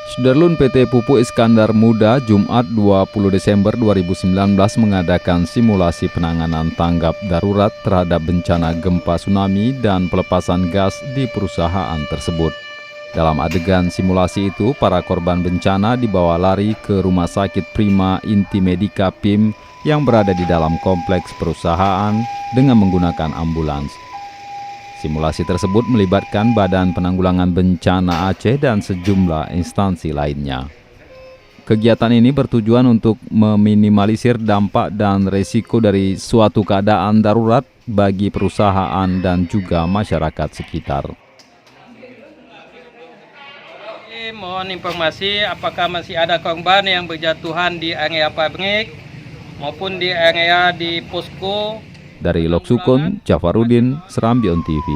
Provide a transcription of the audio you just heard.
Sudarlun PT Pupuk Iskandar Muda Jumat 20 Desember 2019 mengadakan simulasi penanganan tanggap darurat terhadap bencana gempa tsunami dan pelepasan gas di perusahaan tersebut. Dalam adegan simulasi itu, para korban bencana dibawa lari ke Rumah Sakit Prima Inti Medika PIM yang berada di dalam kompleks perusahaan dengan menggunakan ambulans. Simulasi tersebut melibatkan Badan Penanggulangan Bencana Aceh dan sejumlah instansi lainnya. Kegiatan ini bertujuan untuk meminimalisir dampak dan resiko dari suatu keadaan darurat bagi perusahaan dan juga masyarakat sekitar. Mohon informasi apakah masih ada korban yang berjatuhan di area pabrik maupun di area di posko. Dari Loksukun, Jafarudin, Serambi On TV.